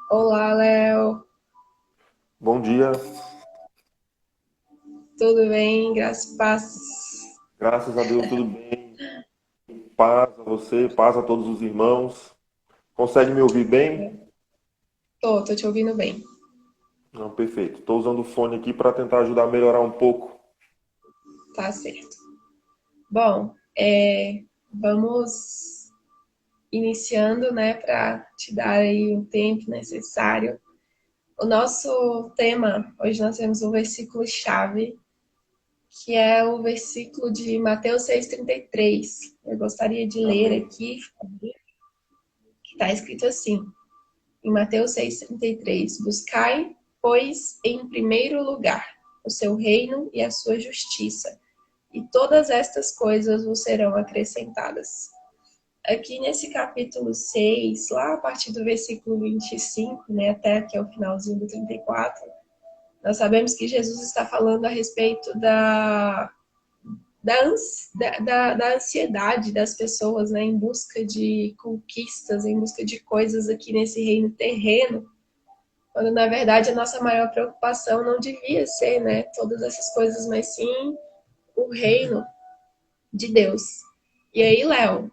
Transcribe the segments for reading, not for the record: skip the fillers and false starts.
Olá, Léo. Bom dia, Tudo bem? Graças e paz. graças a Deus tudo bem. Paz a você, paz a todos os irmãos. Consegue me ouvir bem? Tô te ouvindo bem. Não, perfeito. Estou usando o fone aqui para tentar ajudar a melhorar um pouco. Tá certo. Bom, vamos iniciando, né, para te dar aí o tempo necessário. O nosso tema, hoje nós temos um versículo-chave, que é o versículo de Mateus 6,33. Eu gostaria de ler Amém. aqui, que está escrito assim, em Mateus 6,33: Buscai, pois, em primeiro lugar o seu reino e a sua justiça, e todas estas coisas vos serão acrescentadas. Aqui nesse capítulo 6, lá a partir do versículo 25, né, até aqui ao finalzinho do 34, nós sabemos que Jesus está falando a respeito da ansiedade das pessoas, né, em busca de conquistas, em busca de coisas aqui nesse reino terreno, quando na verdade a nossa maior preocupação não devia ser, né, todas essas coisas, mas sim o reino de Deus. E aí, Léo,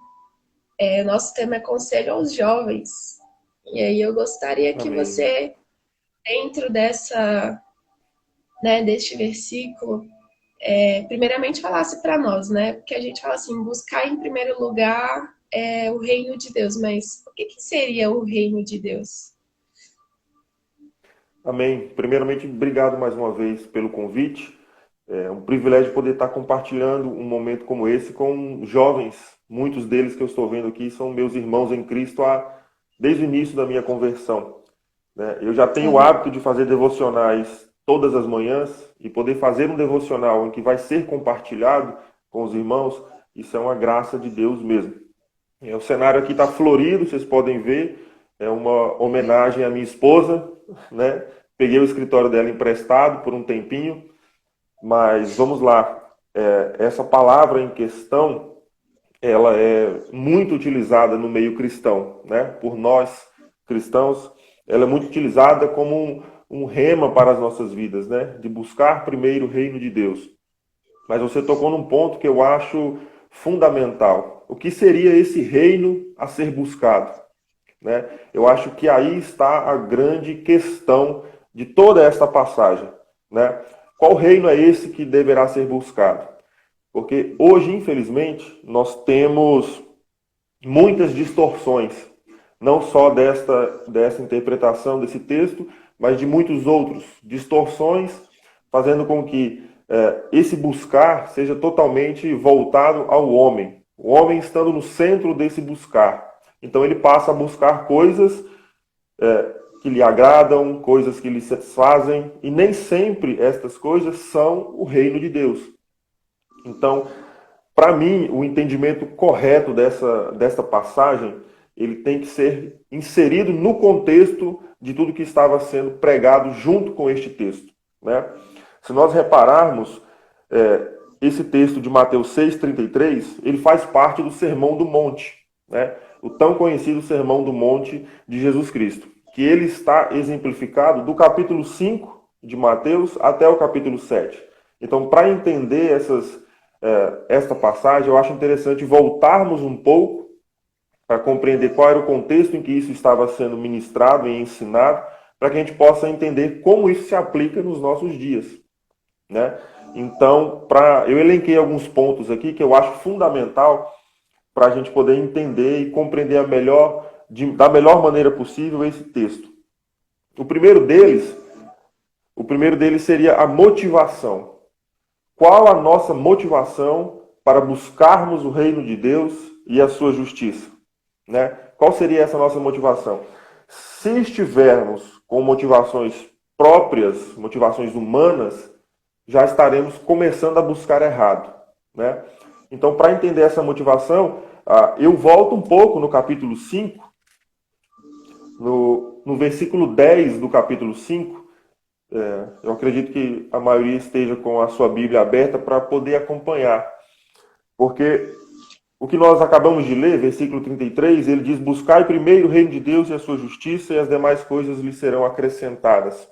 nosso tema é conselho aos jovens. E aí eu gostaria que Amém. você, dentro deste versículo, primeiramente falasse para nós, né? Porque a gente fala assim, buscar em primeiro lugar o reino de Deus, mas o que seria o reino de Deus? Amém. Primeiramente, obrigado mais uma vez pelo convite. É um privilégio poder estar compartilhando um momento como esse com jovens. Muitos deles que eu estou vendo aqui são meus irmãos em Cristo desde o início da minha conversão, né? Eu já tenho o Amém. hábito de fazer devocionais todas as manhãs e poder fazer um devocional em que vai ser compartilhado com os irmãos, isso é uma graça de Deus mesmo. O cenário aqui está florido, vocês podem ver, é uma homenagem à minha esposa, né? Peguei o escritório dela emprestado por um tempinho, mas vamos lá. Essa palavra em questão, ela é muito utilizada no meio cristão, né? Por nós cristãos, ela é muito utilizada como um rema para as nossas vidas, né? De buscar primeiro o reino de Deus. Mas você tocou num ponto que eu acho fundamental. O que seria esse reino a ser buscado, né? Eu acho que aí está a grande questão de toda esta passagem, né? Qual reino é esse que deverá ser buscado? Porque hoje, infelizmente, nós temos muitas distorções, não só desta interpretação desse texto, mas de muitos outros. Distorções fazendo com que esse buscar seja totalmente voltado ao homem. O homem estando no centro desse buscar. Então ele passa a buscar coisas que lhe agradam, coisas que lhe satisfazem, e nem sempre estas coisas são o reino de Deus. Então, para mim, o entendimento correto desta passagem, ele tem que ser inserido no contexto de tudo que estava sendo pregado junto com este texto, né? Se nós repararmos, esse texto de Mateus 6,33, ele faz parte do Sermão do Monte, né? O tão conhecido Sermão do Monte de Jesus Cristo, que ele está exemplificado do capítulo 5 de Mateus até o capítulo 7. Então, para entender esta passagem, eu acho interessante voltarmos um pouco para compreender qual era o contexto em que isso estava sendo ministrado e ensinado, para que a gente possa entender como isso se aplica nos nossos dias, né? Então, eu elenquei alguns pontos aqui que eu acho fundamental para a gente poder entender e compreender da melhor maneira possível esse texto. O primeiro deles, o primeiro deles seria a motivação. Qual a nossa motivação para buscarmos o reino de Deus e a sua justiça, né? Qual seria essa nossa motivação? Se estivermos com motivações próprias, motivações humanas, já estaremos começando a buscar errado, né? Então, para entender essa motivação, eu volto um pouco no capítulo 5, no versículo 10 do capítulo 5. Eu acredito que a maioria esteja com a sua Bíblia aberta para poder acompanhar. Porque O que nós acabamos de ler, versículo 33, ele diz: buscai primeiro o reino de Deus e a sua justiça, e as demais coisas lhe serão acrescentadas.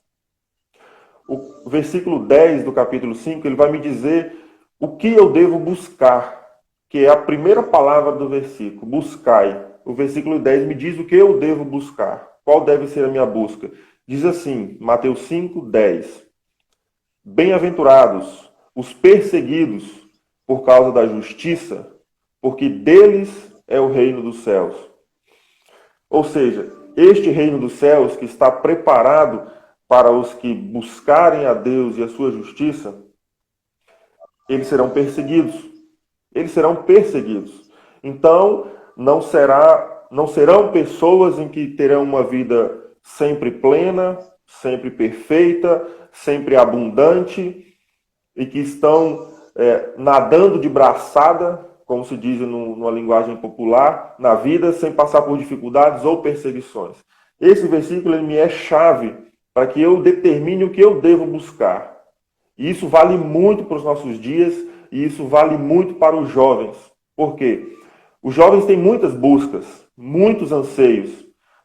O versículo 10 do capítulo 5, ele vai me dizer o que eu devo buscar, que é a primeira palavra do versículo, buscai. O versículo 10 me diz o que eu devo buscar, qual deve ser a minha busca. Diz assim, Mateus 5, 10. Bem-aventurados os perseguidos por causa da justiça, porque deles é o reino dos céus. Ou seja, este reino dos céus que está preparado para os que buscarem a Deus e a sua justiça, eles serão perseguidos. Eles serão perseguidos. Então, não serão pessoas em que terão uma vida sempre plena, sempre perfeita, sempre abundante, e que estão nadando de braçada, como se diz numa linguagem popular, na vida, sem passar por dificuldades ou perseguições. Esse versículo ele me é chave para que eu determine o que eu devo buscar. E isso vale muito para os nossos dias, e isso vale muito para os jovens. Por quê? Os jovens têm muitas buscas, muitos anseios.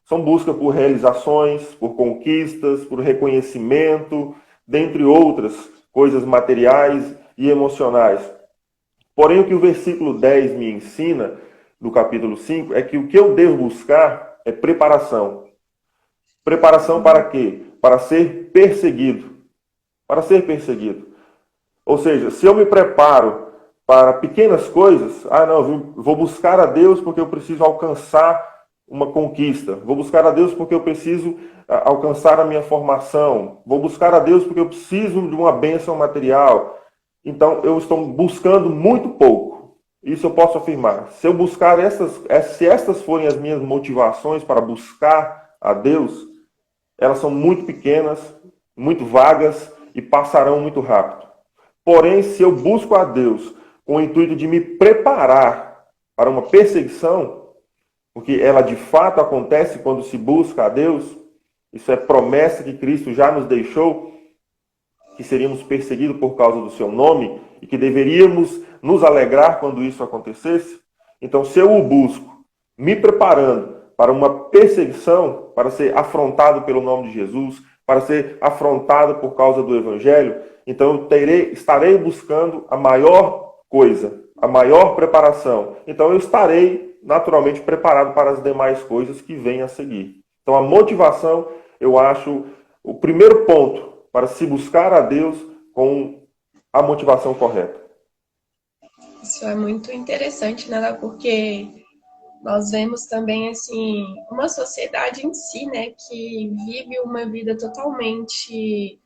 São busca por realizações, por conquistas, por reconhecimento, dentre outras coisas materiais e emocionais. Porém, o que o versículo 10 me ensina, do capítulo 5, é que o que eu devo buscar é preparação. Preparação para quê? Para ser perseguido. Para ser perseguido. Ou seja, se eu me preparo para pequenas coisas, eu vou buscar a Deus porque eu preciso alcançar uma conquista. Vou buscar a Deus porque eu preciso alcançar a minha formação. Vou buscar a Deus porque eu preciso de uma bênção material. Então, eu estou buscando muito pouco. Isso eu posso afirmar. Se eu buscar se estas forem as minhas motivações para buscar a Deus, elas são muito pequenas, muito vagas e passarão muito rápido. Porém, se eu busco a Deus com o intuito de me preparar para uma perseguição, porque ela de fato acontece quando se busca a Deus, isso é promessa que Cristo já nos deixou, que seríamos perseguidos por causa do seu nome e que deveríamos nos alegrar quando isso acontecesse. Então, se eu o busco, me preparando para uma perseguição, para ser afrontado pelo nome de Jesus, para ser afrontado por causa do Evangelho, então eu estarei buscando a maior coisa, a maior preparação. Então eu estarei naturalmente preparado para as demais coisas que vêm a seguir. Então a motivação, eu acho, o primeiro ponto para se buscar a Deus com a motivação correta. Isso é muito interessante, né? Porque nós vemos também, assim, uma sociedade em si, né? Que vive uma vida totalmente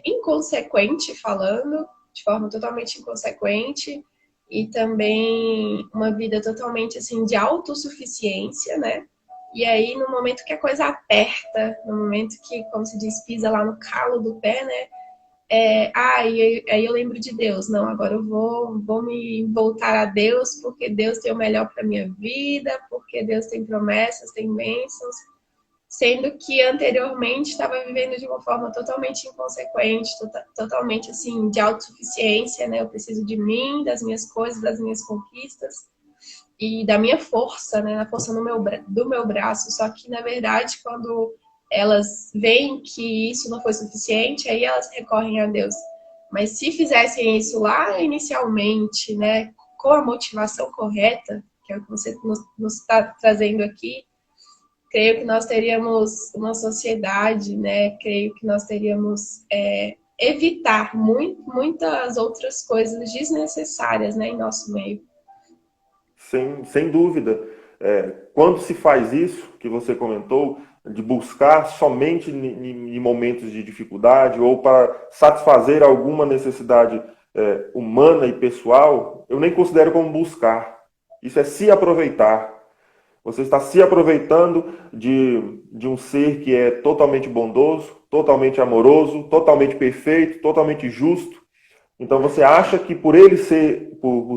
inconsequente, falando, de forma totalmente inconsequente, e também uma vida totalmente, assim, de autossuficiência, né? E aí, no momento que a coisa aperta, no momento que, como se diz, pisa lá no calo do pé, né? Aí eu lembro de Deus. Não, agora eu vou me voltar a Deus, porque Deus tem o melhor para minha vida, porque Deus tem promessas, tem bênçãos. Sendo que anteriormente estava vivendo de uma forma totalmente inconsequente, totalmente assim, de autossuficiência, né? Eu preciso de mim, das minhas coisas, das minhas conquistas e da minha força, né? Na força do meu braço. Só que, na verdade, quando elas veem que isso não foi suficiente, aí elas recorrem a Deus. Mas se fizessem isso lá inicialmente, né, com a motivação correta, que é o que você nos está trazendo aqui, creio que nós teríamos uma sociedade, né, creio que nós teríamos evitar muitas outras coisas desnecessárias, né, em nosso meio. Sem dúvida. Quando se faz isso, que você comentou, de buscar somente em momentos de dificuldade ou para satisfazer alguma necessidade humana e pessoal, eu nem considero como buscar. Isso é se aproveitar. Você está se aproveitando de um ser que é totalmente bondoso, totalmente amoroso, totalmente perfeito, totalmente justo. Então você acha que por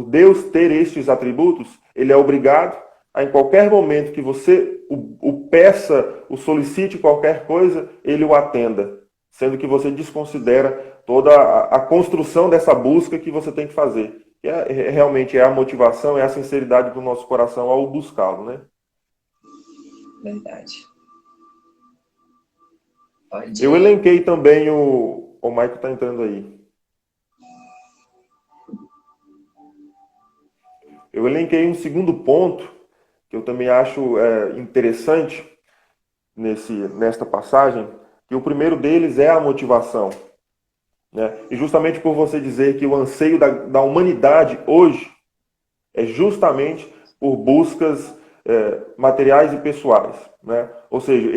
Deus ter estes atributos, ele é obrigado a, em qualquer momento que você o peça, o solicite qualquer coisa, ele o atenda. Sendo que você desconsidera toda a construção dessa busca que você tem que fazer. que realmente é a motivação, é a sinceridade do nosso coração ao buscá-lo, né? Verdade. Eu elenquei também o Michael está entrando aí. Eu elenquei um segundo ponto que eu também acho interessante nesta passagem, que o primeiro deles é a motivação. Né? E justamente por você dizer que o anseio da humanidade hoje é justamente por buscas materiais e pessoais. Né? Ou seja,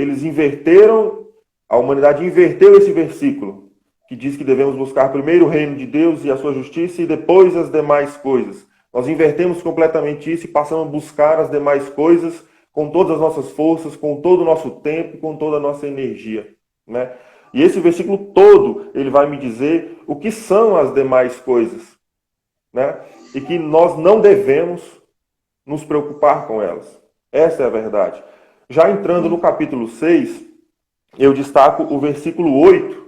a humanidade inverteu esse versículo, que diz que devemos buscar primeiro o reino de Deus e a sua justiça e depois as demais coisas. Nós invertemos completamente isso e passamos a buscar as demais coisas com todas as nossas forças, com todo o nosso tempo, com toda a nossa energia. Né? E esse versículo todo, ele vai me dizer o que são as demais coisas. Né? E que nós não devemos nos preocupar com elas. Essa é a verdade. Já entrando no capítulo 6, eu destaco o versículo 8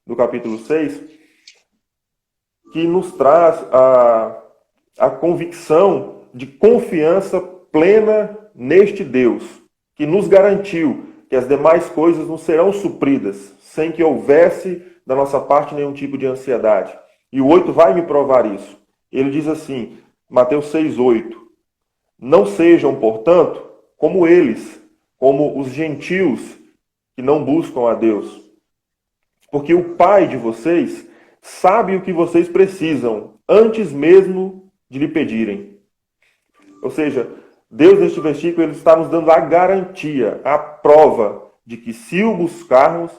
do capítulo 6, que nos traz a convicção de confiança plena neste Deus, que nos garantiu que as demais coisas nos serão supridas, sem que houvesse da nossa parte nenhum tipo de ansiedade. E o 8 vai me provar isso. Ele diz assim, Mateus 6:8, não sejam, portanto, como eles, como os gentios que não buscam a Deus. Porque o Pai de vocês sabe o que vocês precisam, antes mesmo de lhe pedirem. Ou seja, Deus, neste versículo, ele está nos dando a garantia, a prova de que se o buscarmos,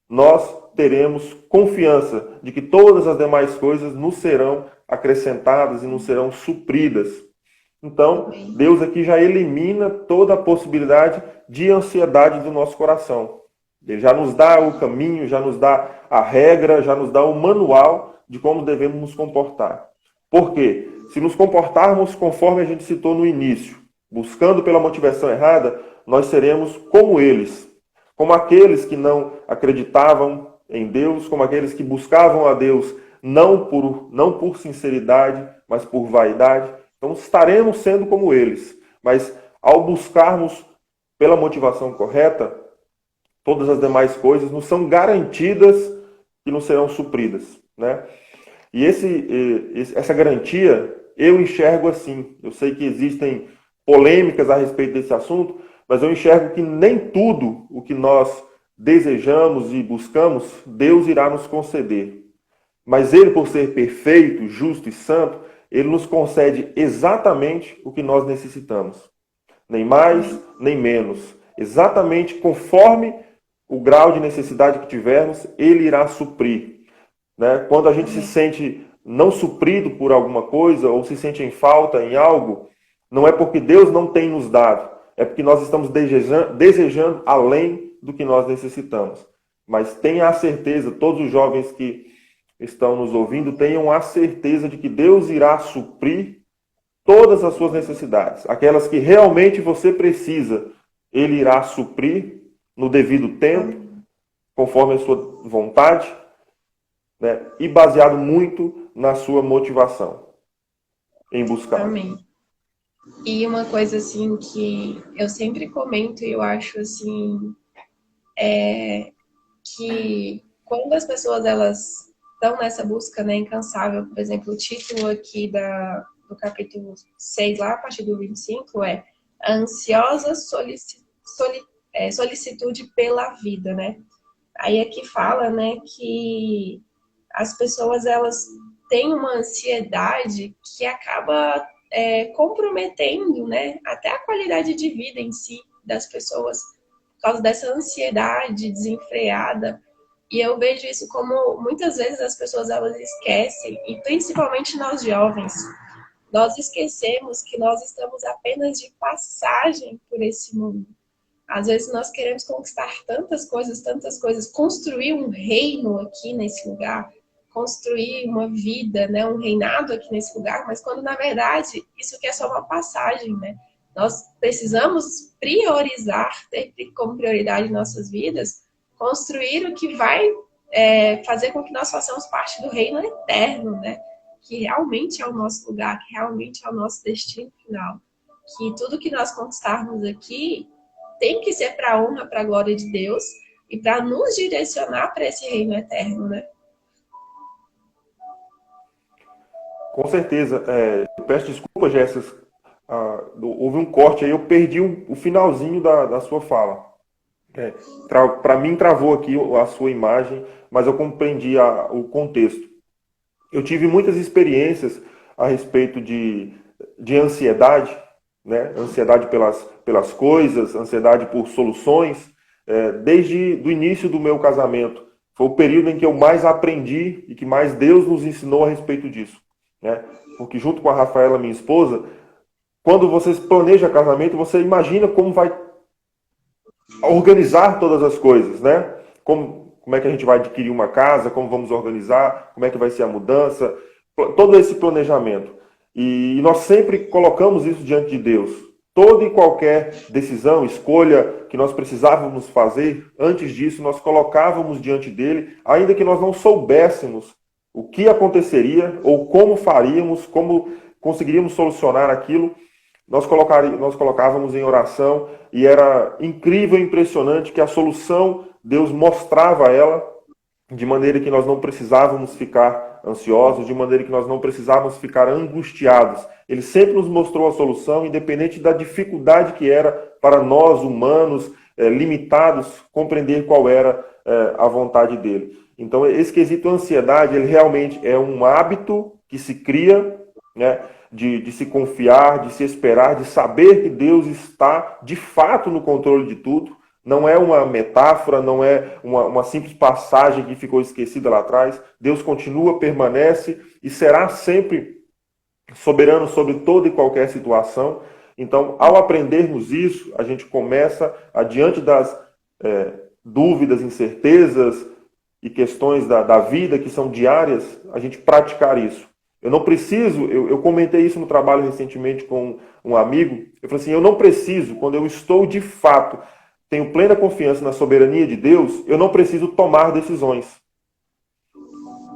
nós teremos confiança de que todas as demais coisas nos serão acrescentadas e nos serão supridas. Então, Deus aqui já elimina toda a possibilidade de ansiedade do nosso coração. Ele já nos dá o caminho, já nos dá a regra, já nos dá o manual de como devemos nos comportar. Por quê? Se nos comportarmos conforme a gente citou no início, buscando pela motivação errada, nós seremos como eles. Como aqueles que não acreditavam em Deus, como aqueles que buscavam a Deus não por sinceridade, mas por vaidade. Então estaremos sendo como eles. Mas ao buscarmos pela motivação correta, todas as demais coisas nos são garantidas que nos serão supridas. Né? E essa garantia eu enxergo assim. Eu sei que existem polêmicas a respeito desse assunto, mas eu enxergo que nem tudo o que nós desejamos e buscamos, Deus irá nos conceder. Mas Ele, por ser perfeito, justo e santo, Ele nos concede exatamente o que nós necessitamos. Nem mais, nem menos. Exatamente conforme o grau de necessidade que tivermos, Ele irá suprir. Né? Quando a gente se sente não suprido por alguma coisa, ou se sente em falta em algo, não é porque Deus não tem nos dado, é porque nós estamos desejando além do que nós necessitamos. Mas tenha a certeza, todos os jovens que estão nos ouvindo, tenham a certeza de que Deus irá suprir todas as suas necessidades. Aquelas que realmente você precisa, Ele irá suprir no devido tempo, conforme a sua vontade, né? E baseado muito na sua motivação em buscar. Amém. E uma coisa assim que eu sempre comento e eu acho assim que quando as pessoas elas estão nessa busca, né, incansável, por exemplo, o título aqui do capítulo 6, lá a partir do 25, é a ansiosa solicitude pela vida, né? Aí aqui fala, né, que as pessoas elas têm uma ansiedade que acaba comprometendo, né, até a qualidade de vida em si das pessoas por causa dessa ansiedade desenfreada. E eu vejo isso como muitas vezes as pessoas elas esquecem, e principalmente nós jovens, nós esquecemos que nós estamos apenas de passagem por esse mundo. Às vezes nós queremos conquistar tantas coisas, construir um reino aqui nesse lugar, construir uma vida, né, um reinado aqui nesse lugar, mas quando na verdade isso aqui é só uma passagem, né? Nós precisamos priorizar, ter como prioridade em nossas vidas, construir o que vai fazer com que nós façamos parte do reino eterno, né? que realmente é o nosso lugar, que realmente é o nosso destino final. Que tudo que nós conquistarmos aqui tem que ser para a honra, para a glória de Deus e para nos direcionar para esse reino eterno, né? Com certeza. Eu peço desculpas, Jéssica. Houve um corte aí, eu perdi o finalzinho da sua fala. Para mim travou aqui a sua imagem, mas eu compreendi o contexto. Eu tive muitas experiências a respeito de ansiedade, né? Ansiedade pelas coisas, ansiedade por soluções, desde o início do meu casamento. Foi o período em que eu mais aprendi e que mais Deus nos ensinou a respeito disso, né? Porque junto com a Rafaela, minha esposa, quando você planeja casamento, você imagina como vai organizar todas as coisas, né? Como é que a gente vai adquirir uma casa, como vamos organizar, como é que vai ser a mudança, todo esse planejamento. E nós sempre colocamos isso diante de Deus. Toda e qualquer decisão, escolha que nós precisávamos fazer, antes disso nós colocávamos diante dele, ainda que nós não soubéssemos o que aconteceria ou como faríamos, como conseguiríamos solucionar aquilo. Nós colocávamos em oração e era incrível e impressionante que a solução Deus mostrava ela de maneira que nós não precisávamos ficar ansiosos, de maneira que nós não precisávamos ficar angustiados. Ele sempre nos mostrou a solução, independente da dificuldade que era para nós, humanos, limitados, compreender qual era a vontade dele. Então, esse quesito ansiedade, ele realmente é um hábito que se cria, né? De se confiar, de se esperar, de saber que Deus está de fato no controle de tudo. Não é uma metáfora, não é uma simples passagem que ficou esquecida lá atrás. Deus continua, permanece e será sempre soberano sobre toda e qualquer situação. Então, ao aprendermos isso, a gente começa, adiante das dúvidas, incertezas e questões da vida que são diárias, a gente praticar isso. Eu não preciso, eu comentei isso no trabalho recentemente com um amigo, eu falei assim, eu não preciso, quando eu estou de fato, tenho plena confiança na soberania de Deus, eu não preciso tomar decisões.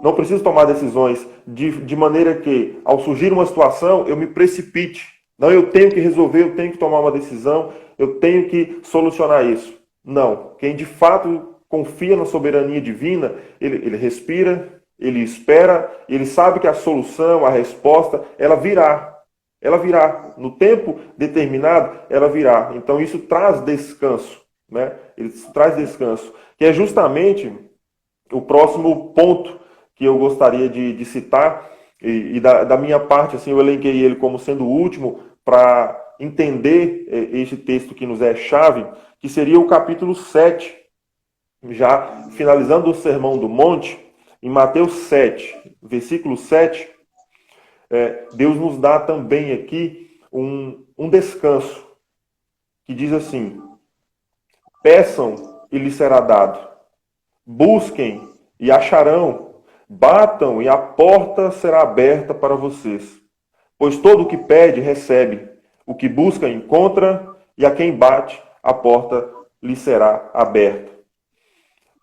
Não preciso tomar decisões de maneira que, ao surgir uma situação, eu me precipite. Não, eu tenho que resolver, eu tenho que tomar uma decisão, eu tenho que solucionar isso. Não. Quem de fato confia na soberania divina, ele respira, ele espera, ele sabe que a solução, a resposta, ela virá. Ela virá. No tempo determinado, ela virá. Então isso traz descanso, né? Ele traz descanso. Que é justamente o próximo ponto que eu gostaria de citar. E da minha parte, assim, eu elenquei ele como sendo o último para entender este texto que nos é chave, que seria o capítulo 7. Já finalizando o Sermão do Monte, em Mateus 7, versículo 7, Deus nos dá também aqui um descanso, que diz assim, peçam e lhes será dado, busquem e acharão, batam e a porta será aberta para vocês. Pois todo o que pede, recebe, o que busca, encontra, e a quem bate, a porta lhe será aberta.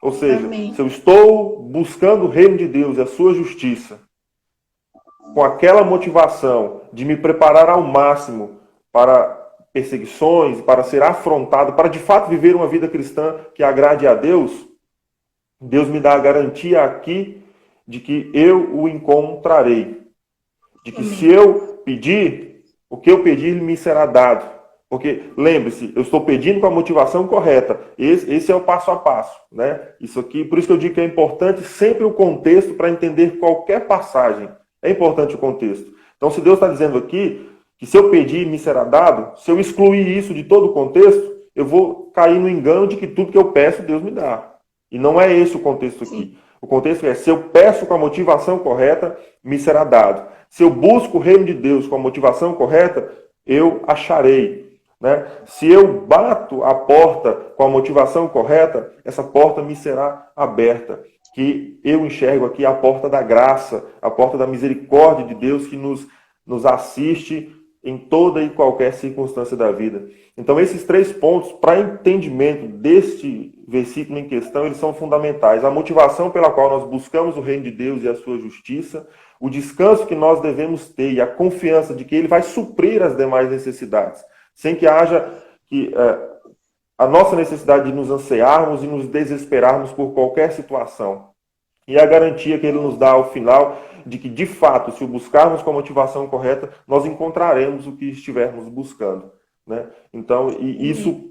Ou seja, Amém. se eu estou buscando o reino de Deus e a sua justiça, com aquela motivação de me preparar ao máximo para perseguições, para ser afrontado, para de fato viver uma vida cristã que agrade a Deus, Deus me dá a garantia aqui de que eu o encontrarei. De que se eu pedir, o que eu pedir me será dado. Porque, lembre-se, eu estou pedindo com a motivação correta. Esse é o passo a passo, né? Isso aqui, por isso que eu digo que é importante sempre o contexto para entender qualquer passagem. É importante o contexto. Então, se Deus está dizendo aqui que se eu pedir, me será dado, se eu excluir isso de todo o contexto, eu vou cair no engano de que tudo que eu peço, Deus me dá. E não é esse o contexto aqui. Sim. O contexto é, se eu peço com a motivação correta, me será dado. Se eu busco o reino de Deus com a motivação correta, eu acharei. Né? Se eu bato a porta com a motivação correta, essa porta me será aberta. Que eu enxergo aqui a porta da graça, a porta da misericórdia de Deus que nos assiste em toda e qualquer circunstância da vida. Então, esses 3 pontos, para entendimento deste versículo em questão, eles são fundamentais. A motivação pela qual nós buscamos o reino de Deus e a sua justiça, o descanso que nós devemos ter e a confiança de que Ele vai suprir as demais necessidades, sem que haja a nossa necessidade de nos ansiarmos e nos desesperarmos por qualquer situação. E a garantia que Ele nos dá ao final de que, de fato, se o buscarmos com a motivação correta, nós encontraremos o que estivermos buscando, né? Então, e isso,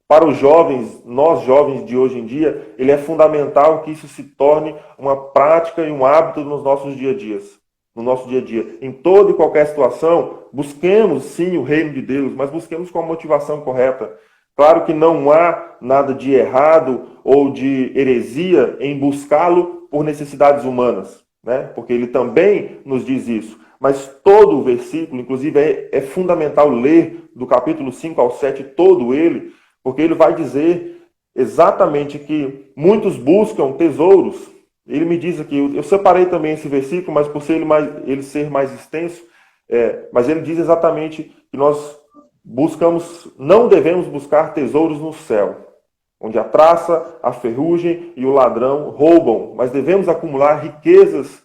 para os jovens, nós jovens de hoje em dia, ele é fundamental que isso se torne uma prática e um hábito nos nossos dia a dias. No nosso dia a dia. Em toda e qualquer situação, busquemos sim o reino de Deus, mas busquemos com a motivação correta. Claro que não há nada de errado ou de heresia em buscá-lo por necessidades humanas, né? Porque ele também nos diz isso. Mas todo o versículo, inclusive, é fundamental ler do capítulo 5 ao 7 todo ele, porque ele vai dizer exatamente que muitos buscam tesouros. Ele me diz aqui, eu separei também esse versículo, mas por ser ele ser mais extenso, mas ele diz exatamente que nós não devemos buscar tesouros no céu, onde a traça, a ferrugem e o ladrão roubam, mas devemos acumular riquezas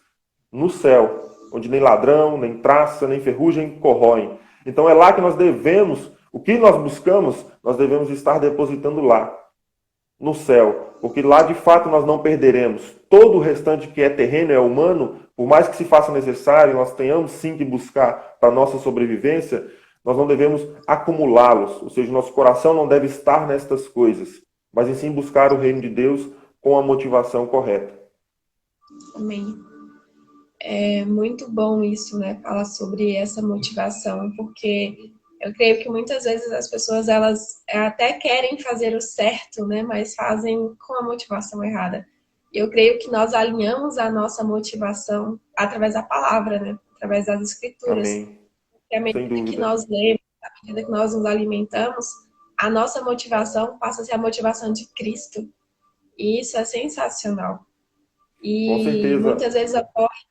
no céu, onde nem ladrão, nem traça, nem ferrugem corroem. Então é lá que nós devemos, o que nós buscamos, nós devemos estar depositando lá, no céu, porque lá de fato nós não perderemos. Todo o restante que é terreno, é humano, por mais que se faça necessário, nós tenhamos sim que buscar para a nossa sobrevivência, nós não devemos acumulá-los, ou seja, nosso coração não deve estar nestas coisas, mas em sim buscar o reino de Deus com a motivação correta. Amém. É muito bom isso, né? Falar sobre essa motivação, porque eu creio que muitas vezes as pessoas, elas até querem fazer o certo, né? Mas fazem com a motivação errada. Eu creio que nós alinhamos a nossa motivação através da palavra, né? Através das escrituras. Amém. E à Sem medida que dúvida. nós lemos, à medida que nós nos alimentamos, a nossa motivação passa a ser a motivação de Cristo. E isso é sensacional. Com E certeza. muitas vezes ocorre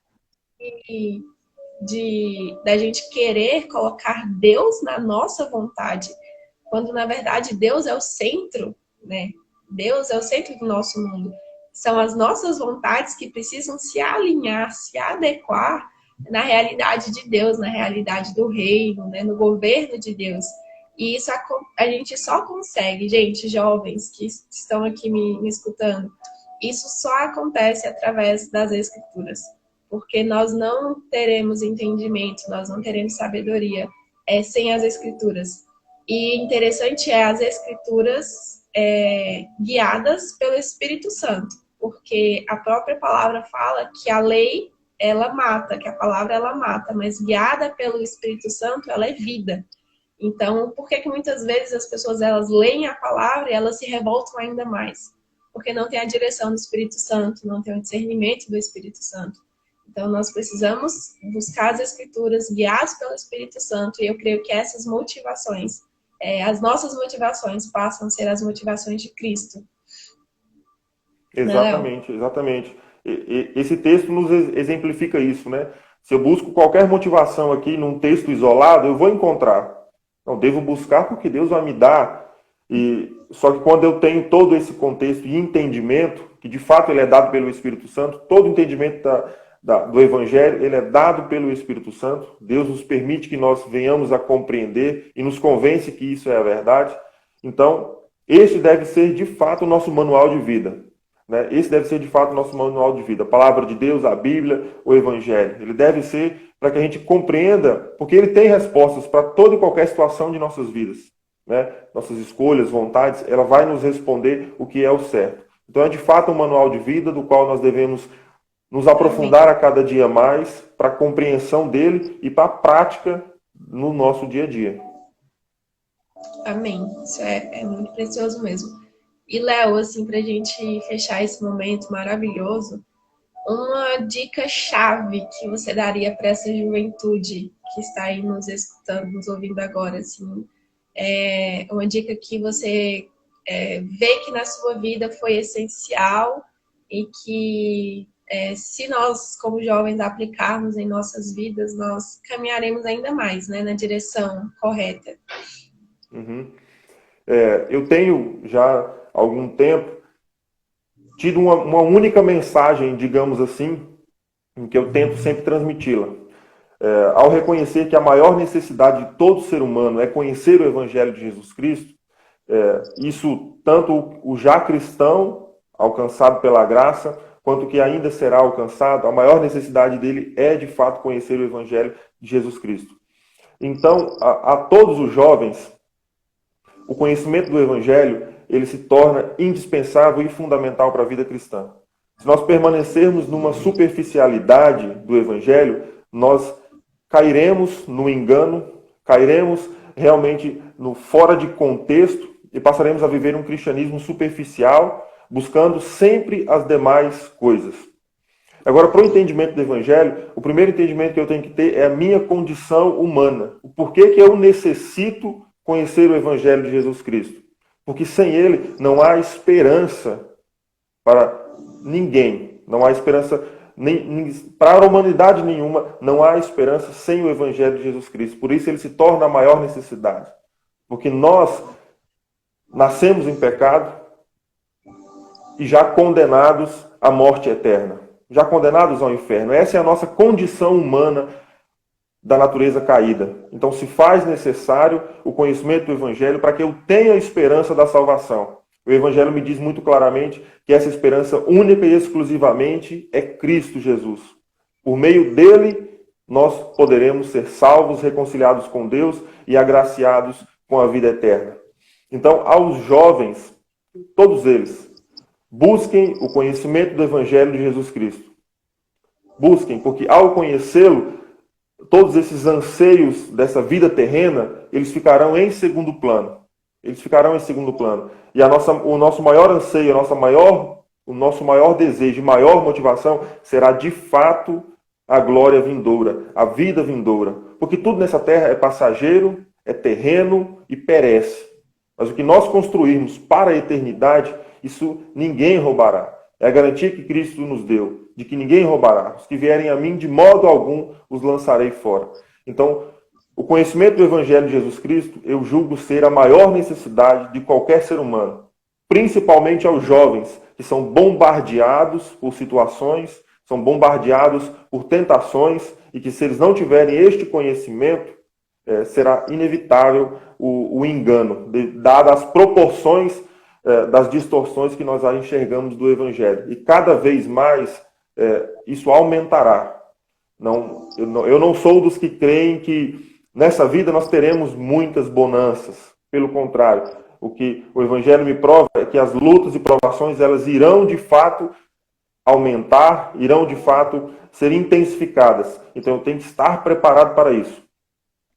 da gente querer colocar Deus na nossa vontade, quando na verdade Deus é o centro, né? Deus é o centro do nosso mundo. São as nossas vontades que precisam se alinhar, se adequar na realidade de Deus, na realidade do reino, né? No governo de Deus. E isso a gente só consegue, gente, jovens que estão aqui me escutando, isso só acontece através das Escrituras, porque nós não teremos entendimento, nós não teremos sabedoria sem as Escrituras. E interessante é as Escrituras guiadas pelo Espírito Santo, porque a própria palavra fala que a lei, ela mata, que a palavra, ela mata, mas guiada pelo Espírito Santo, ela é vida. Então, por que muitas vezes as pessoas, elas leem a palavra e elas se revoltam ainda mais? Porque não tem a direção do Espírito Santo, não tem o discernimento do Espírito Santo. Então, nós precisamos buscar as Escrituras guiadas pelo Espírito Santo, e eu creio que essas motivações, as nossas motivações passam a ser as motivações de Cristo. Né, Léo? Exatamente, exatamente. Esse texto nos exemplifica isso, né? Se eu busco qualquer motivação aqui num texto isolado, eu vou encontrar. Não, devo buscar porque Deus vai me dar. Só que quando eu tenho todo esse contexto e entendimento, que de fato ele é dado pelo Espírito Santo, todo o entendimento do Evangelho, ele é dado pelo Espírito Santo. Deus nos permite que nós venhamos a compreender e nos convence que isso é a verdade. Então, este deve ser de fato o nosso manual de vida. Né? Esse deve ser de fato o nosso manual de vida. A palavra de Deus, a Bíblia, o Evangelho. Ele deve ser para que a gente compreenda, porque ele tem respostas para toda e qualquer situação de nossas vidas. Né? Nossas escolhas, vontades, ela vai nos responder o que é o certo. Então é de fato um manual de vida do qual nós devemos nos aprofundar a cada dia mais para a compreensão dele e para a prática no nosso dia a dia. Amém. Isso é muito precioso mesmo. E, Léo, assim, para a gente fechar esse momento maravilhoso, uma dica-chave que você daria para essa juventude que está aí nos escutando, nos ouvindo agora, assim, uma dica que você vê que na sua vida foi essencial e que Se nós, como jovens, aplicarmos em nossas vidas, nós caminharemos ainda mais, né, na direção correta. Uhum. Eu tenho já há algum tempo tido uma única mensagem, digamos assim, em que eu tento sempre transmiti-la. Ao reconhecer que a maior necessidade de todo ser humano é conhecer o Evangelho de Jesus Cristo, isso tanto o já cristão, alcançado pela graça, quanto o que ainda será alcançado, a maior necessidade dele é, de fato, conhecer o Evangelho de Jesus Cristo. Então, a todos os jovens, o conhecimento do Evangelho, ele se torna indispensável e fundamental para a vida cristã. Se nós permanecermos numa superficialidade do Evangelho, nós cairemos no engano, cairemos realmente no fora de contexto e passaremos a viver um cristianismo superficial, buscando sempre as demais coisas. Agora, para o entendimento do Evangelho, o primeiro entendimento que eu tenho que ter é a minha condição humana. O porquê que eu necessito conhecer o Evangelho de Jesus Cristo. Porque sem ele não há esperança para ninguém. Não há esperança para a humanidade nenhuma. Não há esperança sem o Evangelho de Jesus Cristo. Por isso ele se torna a maior necessidade. Porque nós nascemos em pecado e já condenados à morte eterna. Já condenados ao inferno. Essa é a nossa condição humana da natureza caída. Então se faz necessário o conhecimento do Evangelho para que eu tenha a esperança da salvação. O Evangelho me diz muito claramente que essa esperança única e exclusivamente é Cristo Jesus. Por meio dele, nós poderemos ser salvos, reconciliados com Deus e agraciados com a vida eterna. Então, aos jovens, todos eles, busquem o conhecimento do Evangelho de Jesus Cristo. Busquem, porque ao conhecê-lo, todos esses anseios dessa vida terrena, eles ficarão em segundo plano. Eles ficarão em segundo plano. E o nosso maior anseio, o nosso maior desejo, maior motivação será de fato a glória vindoura, a vida vindoura. Porque tudo nessa terra é passageiro, é terreno e perece. Mas o que nós construirmos para a eternidade, isso ninguém roubará. É a garantia que Cristo nos deu, de que ninguém roubará. Os que vierem a mim, de modo algum, os lançarei fora. Então, o conhecimento do Evangelho de Jesus Cristo, eu julgo ser a maior necessidade de qualquer ser humano. Principalmente aos jovens, que são bombardeados por situações, são bombardeados por tentações, e que se eles não tiverem este conhecimento, será inevitável o engano, dadas as proporções das distorções que nós enxergamos do Evangelho. E cada vez mais isso aumentará. Eu não sou dos que creem que nessa vida nós teremos muitas bonanças. Pelo contrário, o que o Evangelho me prova é que as lutas e provações elas irão de fato aumentar, irão de fato ser intensificadas. Então eu tenho que estar preparado para isso.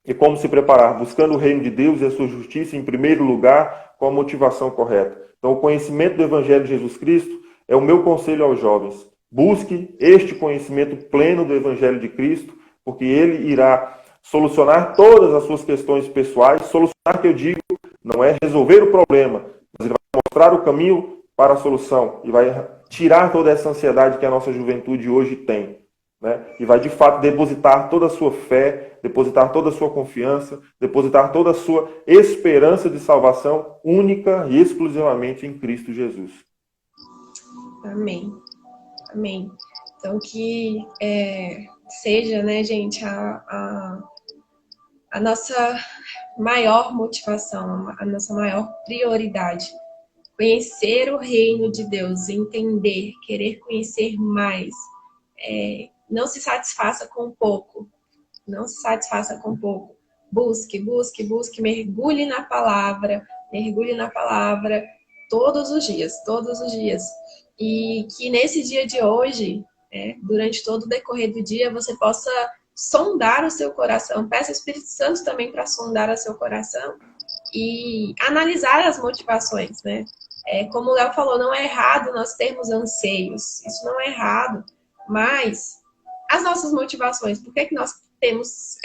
E como se preparar? Buscando o reino de Deus e a sua justiça em primeiro lugar, com a motivação correta. Então, o conhecimento do Evangelho de Jesus Cristo é o meu conselho aos jovens. Busque este conhecimento pleno do Evangelho de Cristo, porque ele irá solucionar todas as suas questões pessoais. Solucionar, que eu digo, não é resolver o problema, mas ele vai mostrar o caminho para a solução e vai tirar toda essa ansiedade que a nossa juventude hoje tem. E vai de fato depositar toda a sua fé, depositar toda a sua confiança, depositar toda a sua esperança de salvação única e exclusivamente em Cristo Jesus. Amém. Amém. Então que seja, né, gente, a nossa maior motivação, a nossa maior prioridade. Conhecer o reino de Deus, entender, querer conhecer mais. Não se satisfaça com pouco. Não se satisfaça com pouco. Busque, busque, busque. Mergulhe na palavra todos os dias, todos os dias. E que nesse dia de hoje, durante todo o decorrer do dia, você possa sondar o seu coração. Peça ao Espírito Santo também para sondar o seu coração e analisar as motivações, né? Como o Léo falou, não é errado nós termos anseios. Isso não é errado. Mas as nossas motivações, por que nós temos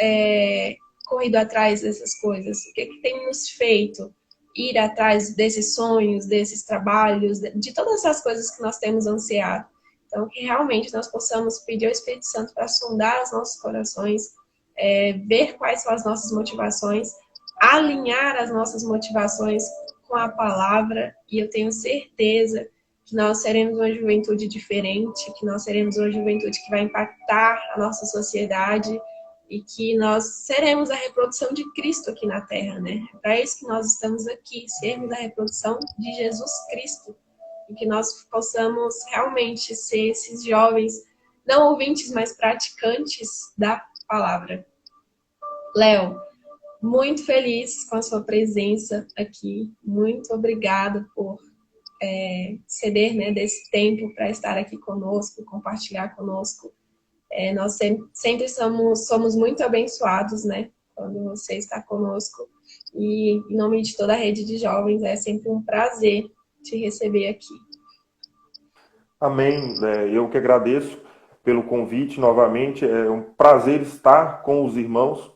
corrido atrás dessas coisas? O que tem nos feito ir atrás desses sonhos, desses trabalhos, de todas essas coisas que nós temos ansiado? Então, que realmente nós possamos pedir ao Espírito Santo para sondar os nossos corações, ver quais são as nossas motivações, alinhar as nossas motivações com a palavra, e eu tenho certeza que nós seremos uma juventude diferente, que nós seremos uma juventude que vai impactar a nossa sociedade e que nós seremos a reprodução de Cristo aqui na Terra, né? É para isso que nós estamos aqui, sermos a reprodução de Jesus Cristo. E que nós possamos realmente ser esses jovens, não ouvintes, mas praticantes da palavra. Léo, muito feliz com a sua presença aqui. Muito obrigada por ceder, né, desse tempo para estar aqui conosco, compartilhar conosco. Nós sempre somos muito abençoados, né, quando você está conosco. E em nome de toda a rede de jovens, é sempre um prazer te receber aqui. Amém. Eu que agradeço pelo convite novamente. É um prazer estar com os irmãos.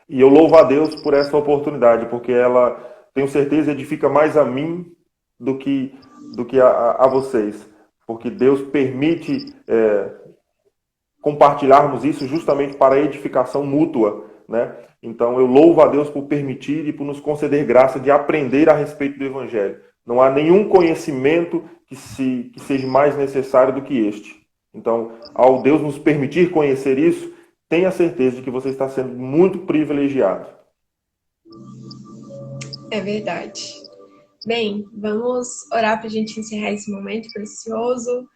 E eu louvo a Deus por essa oportunidade, porque ela, tenho certeza, edifica mais a mim do que a vocês. Porque Deus permite compartilharmos isso justamente para a edificação mútua, né? Então eu louvo a Deus por permitir e por nos conceder graça de aprender a respeito do Evangelho. Não há nenhum conhecimento que seja mais necessário do que este. Então, ao Deus nos permitir conhecer isso, tenha certeza de que você está sendo muito privilegiado. É verdade. Bem, vamos orar para a gente encerrar esse momento precioso.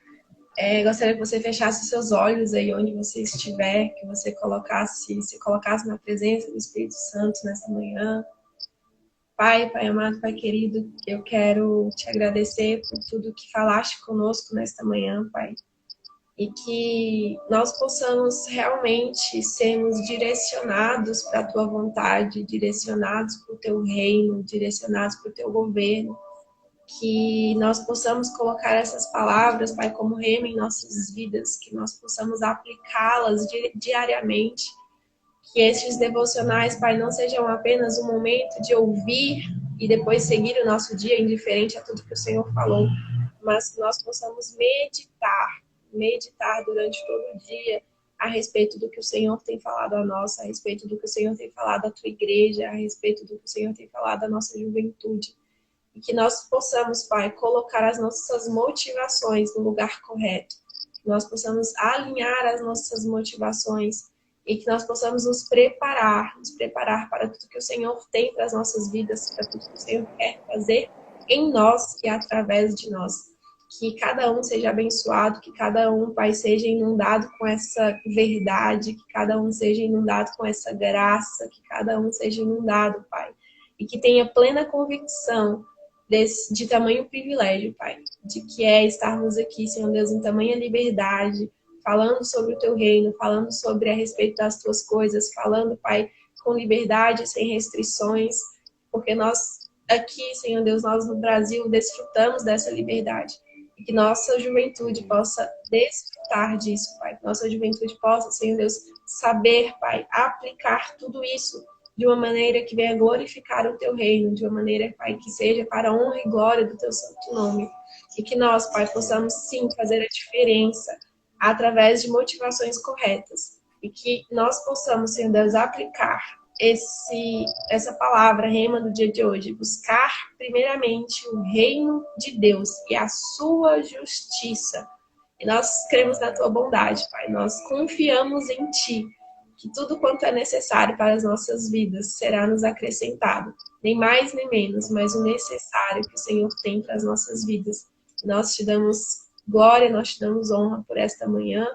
Gostaria que você fechasse seus olhos aí onde você estiver, que você se colocasse na presença do Espírito Santo nessa manhã. Pai amado, Pai querido, eu quero te agradecer por tudo que falaste conosco nesta manhã, Pai. E que nós possamos realmente sermos direcionados para a Tua vontade, direcionados para o Teu reino, direcionados para o Teu governo. Que nós possamos colocar essas palavras, Pai, como rema em nossas vidas, que nós possamos aplicá-las diariamente. Que estes devocionais, Pai, não sejam apenas um momento de ouvir e depois seguir o nosso dia indiferente a tudo que o Senhor falou, mas que nós possamos meditar durante todo o dia a respeito do que o Senhor tem falado a nós, a respeito do que o Senhor tem falado à tua igreja, a respeito do que o Senhor tem falado à nossa juventude. E que nós possamos, Pai, colocar as nossas motivações no lugar correto. Que nós possamos alinhar as nossas motivações e que nós possamos nos preparar para tudo que o Senhor tem para as nossas vidas, para tudo que o Senhor quer fazer em nós e através de nós. Que cada um seja abençoado, que cada um, Pai, seja inundado com essa verdade, que cada um seja inundado com essa graça, que cada um seja inundado, Pai, e que tenha plena convicção de tamanho privilégio, Pai, de que é estarmos aqui, Senhor Deus, em tamanha liberdade, falando sobre o Teu reino, falando sobre a respeito das Tuas coisas, falando, Pai, com liberdade, sem restrições, porque nós aqui, Senhor Deus, nós no Brasil desfrutamos dessa liberdade. E que nossa juventude possa desfrutar disso, Pai. Que nossa juventude possa, Senhor Deus, saber, Pai, aplicar tudo isso de uma maneira que venha glorificar o Teu reino, de uma maneira, Pai, que seja para a honra e glória do Teu santo nome. E que nós, Pai, possamos sim fazer a diferença através de motivações corretas. E que nós possamos, Senhor Deus, aplicar essa palavra, rema do dia de hoje, buscar primeiramente o reino de Deus e a sua justiça. E nós cremos na Tua bondade, Pai. Nós confiamos em Ti, que tudo quanto é necessário para as nossas vidas será nos acrescentado. Nem mais nem menos, mas o necessário que o Senhor tem para as nossas vidas. Nós te damos glória, nós te damos honra por esta manhã.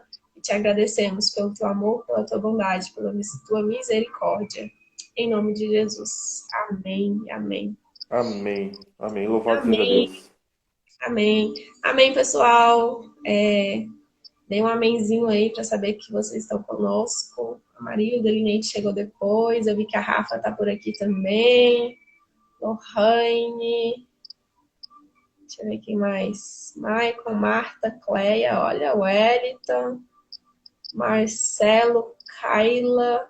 Te agradecemos pelo Teu amor, pela Tua bondade, pela Tua misericórdia. Em nome de Jesus. Amém, amém. Amém, amém. Louvado seja Deus. Amém. Amém, pessoal. Dei um amenzinho aí para saber que vocês estão conosco. A Marilda, a Linete chegou depois. Eu vi que a Rafa está por aqui também. Lohane. Deixa eu ver quem mais. Michael, Marta, Cleia. Olha, Wellington. Marcelo, Kaila,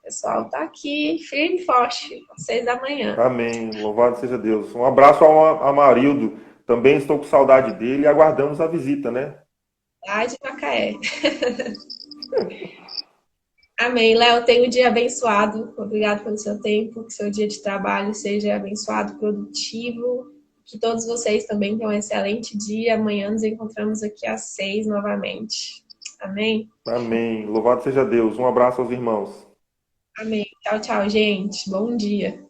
o pessoal tá aqui, firme e forte, às 6 da manhã. Amém, louvado seja Deus. Um abraço ao Amarildo, Também estou com saudade dele e aguardamos a visita, né? Lá de Macaé. Amém. Léo, tenha um dia abençoado. Obrigado pelo seu tempo. Que seu dia de trabalho seja abençoado, produtivo. Que todos vocês também tenham um excelente dia. Amanhã nos encontramos aqui às 6 novamente. Amém? Amém. Louvado seja Deus. Um abraço aos irmãos. Amém. Tchau, tchau, gente. Bom dia.